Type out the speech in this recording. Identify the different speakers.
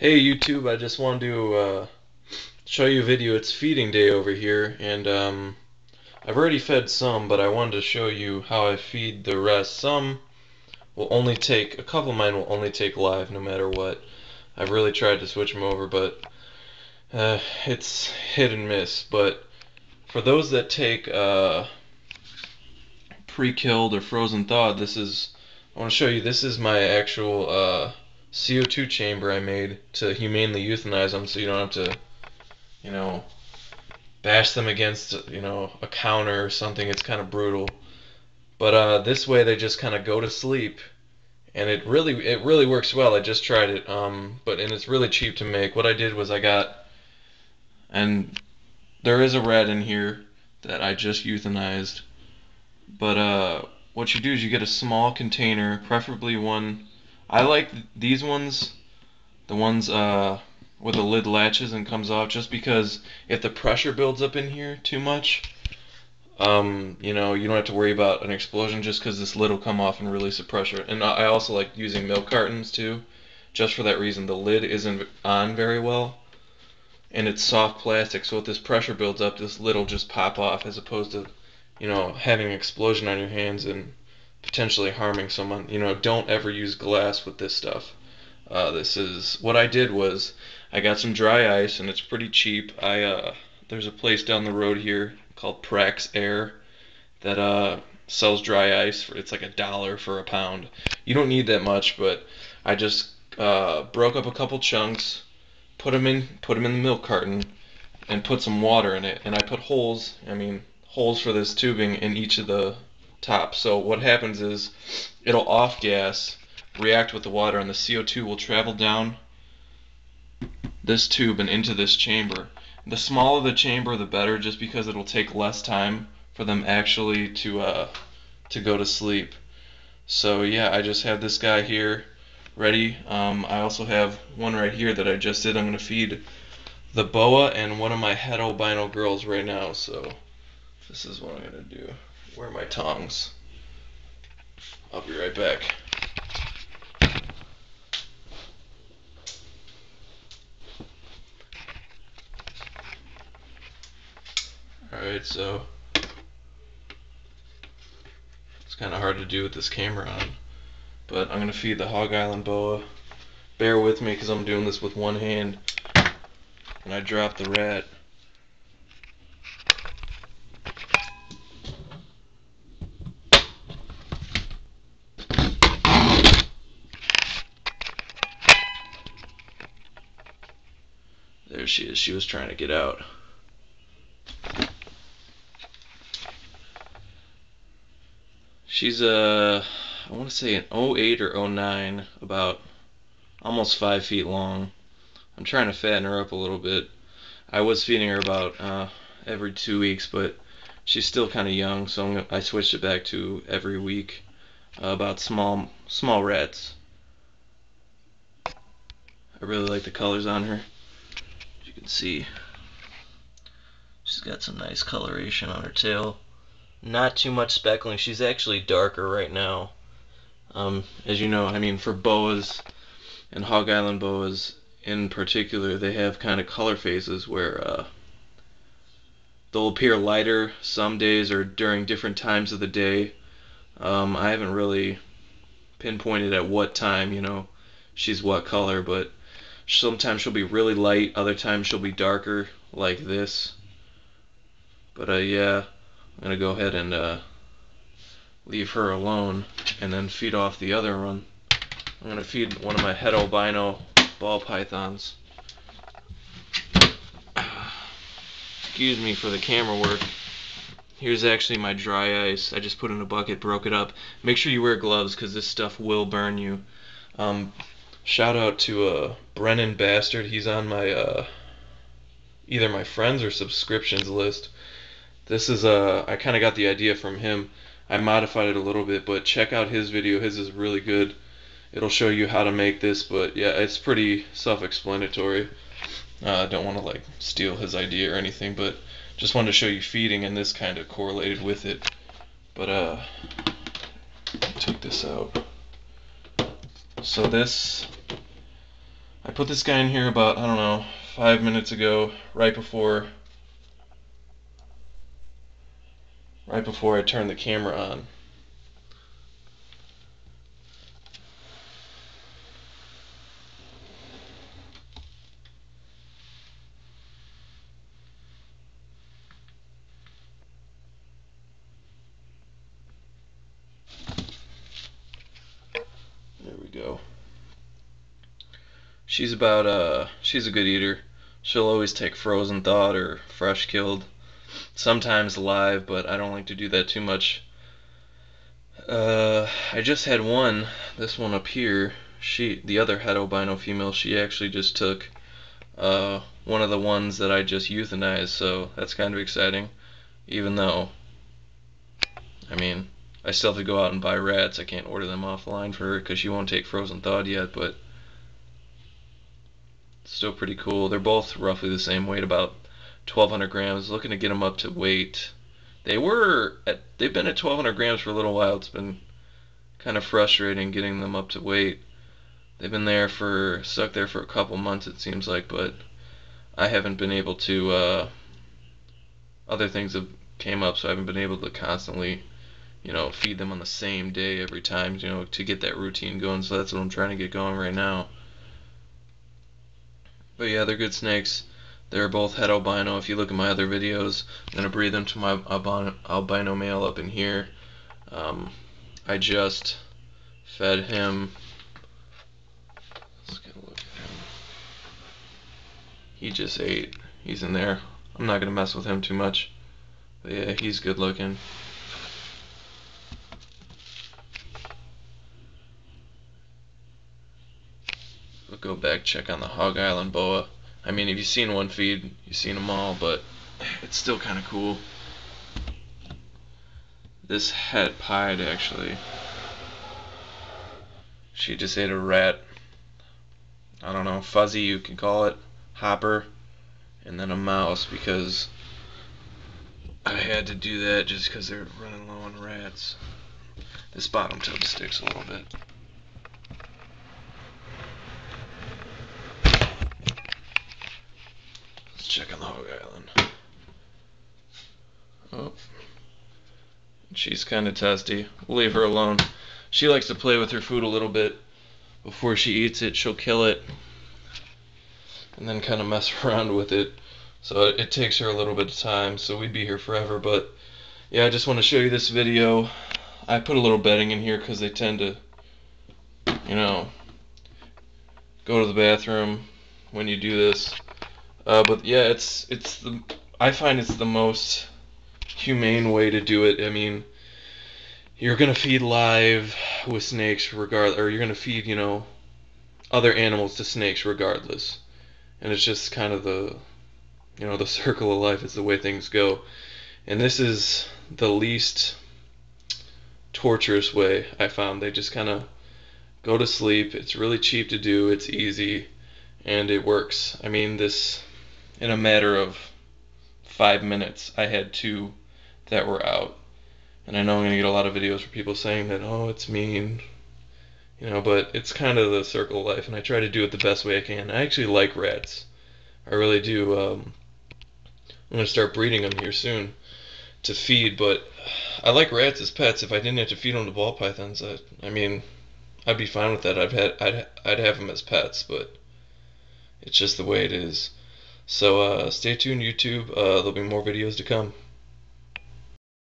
Speaker 1: Hey YouTube, I just wanted to show you a video. It's feeding day over here, and I've already fed some, but I wanted to show you how I feed the rest. Some will only take, a couple of mine will only take live no matter what. I've really tried to switch them over, but it's hit and miss. But for those that take pre-killed or frozen thawed, I want to show you, this is my actual CO2 chamber I made to humanely euthanize them so you don't have to bash them against, a counter or something. It's kind of brutal. But this way they just kind of go to sleep, and it really works well. I just tried it, and it's really cheap to make. What I did was and there is a rat in here that I just euthanized. But what you do is you get a small container, preferably one. I like these ones, the ones where the lid latches and comes off, just because if the pressure builds up in here too much, you don't have to worry about an explosion just because this lid will come off and release the pressure. And I also like using milk cartons too, just for that reason. The lid isn't on very well, and it's soft plastic, so if this pressure builds up, this lid will just pop off, as opposed to, having an explosion on your hands and potentially harming someone. Don't ever use glass with this stuff. This is what I did was I got some dry ice, and it's pretty cheap. There's a place down the road here called Prax Air that sells dry ice. It's like $1 for a pound. You don't need that much, but I just broke up a couple chunks, put them in the milk carton, and put some water in it. And I put holes for this tubing in each of the tops. So what happens is it'll off gas, react with the water, and the CO2 will travel down this tube and into this chamber. The smaller the chamber, the better, just because it'll take less time for them actually to go to sleep. So yeah, I just have this guy here ready. I also have one right here that I just did. I'm gonna feed the boa and one of my het albino girls right now. So this is what I'm gonna do. Where are my tongs? I'll be right back. Alright, so it's kind of hard to do with this camera on, but I'm gonna feed the Hog Island boa. Bear with me because I'm doing this with one hand, and I dropped the rat. There she is. She was trying to get out. She's I want to say an '08 or '09, about almost 5 feet long. I'm trying to fatten her up a little bit. I was feeding her about every 2 weeks, but she's still kind of young, so I switched it back to every week. About small rats. I really like the colors on her. As you can see, she's got some nice coloration on her tail. Not too much speckling. She's actually darker right now. As you know, for boas and Hog Island boas in particular, they have kind of color phases where they'll appear lighter some days or during different times of the day. I haven't really pinpointed at what time, she's what color, but sometimes she'll be really light, other times she'll be darker, like this. But yeah, I'm gonna go ahead and leave her alone and then feed off the other one. I'm gonna feed one of my het albino ball pythons. Excuse me for the camera work. Here's actually my dry ice. I just put it in a bucket, broke it up. Make sure you wear gloves because this stuff will burn you. Shout out to Brennan Bastard. He's on my either my friends or subscriptions list. This is I kind of got the idea from him. I modified it a little bit, but check out his video. His is really good. It'll show you how to make this, but yeah, it's pretty self-explanatory. I don't want to like steal his idea or anything, but just wanted to show you feeding, and this kind of correlated with it. But take this out. So this, I I put this guy in here about, I don't know, 5 minutes ago, right before I turned the camera on. There we go. She's she's a good eater. She'll always take frozen thawed or fresh killed. Sometimes live, but I don't like to do that too much. I just had one, this one up here. The other het albino female, she actually just took one of the ones that I just euthanized, so that's kind of exciting. Even though, I mean, I still have to go out and buy rats. I can't order them offline for her because she won't take frozen thawed yet, but still pretty cool. They're both roughly the same weight, about 1,200 grams. Looking to get them up to weight. They've been at 1,200 grams for a little while. It's been kind of frustrating getting them up to weight. They've been stuck there for a couple months it seems like, but I haven't been able to, other things have came up, so I haven't been able to constantly, feed them on the same day every time, to get that routine going, so that's what I'm trying to get going right now. But yeah, they're good snakes. They're both het albino. If you look at my other videos, I'm going to breed them to my albino male up in here. I just fed him. Let's get a look at him. He just ate. He's in there. I'm not going to mess with him too much. But yeah, he's good looking. We'll go back, check on the Hog Island boa. I mean, if you've seen one feed, you've seen them all, but it's still kind of cool. This het pied, actually. She just ate a rat. I don't know, fuzzy you can call it, hopper, and then a mouse, because I had to do that just because they're running low on rats. This bottom tub sticks a little bit. Let's check on the Hog Island. Oh, she's kind of testy. We'll leave her alone. She likes to play with her food a little bit. Before she eats it, she'll kill it and then kind of mess around with it. So it takes her a little bit of time, so we'd be here forever. But yeah, I just want to show you this video. I put a little bedding in here because they tend to, go to the bathroom when you do this. But yeah, I find it's the most humane way to do it. I mean, you're gonna feed live with snakes regardless, or you're gonna feed, other animals to snakes regardless. And it's just kind of the circle of life is the way things go. And this is the least torturous way I found. They just kind of go to sleep. It's really cheap to do. It's easy, and it works. I mean, in a matter of 5 minutes, I had 2 that were out. And I know I'm going to get a lot of videos for people saying that, oh, it's mean, but it's kind of the circle of life, and I try to do it the best way I can. I actually like rats. I really do. I'm going to start breeding them here soon to feed, but I like rats as pets. If I didn't have to feed them to ball pythons, I mean, I'd be fine with that. I'd have them as pets, but it's just the way it is. So stay tuned, YouTube. There'll be more videos to come.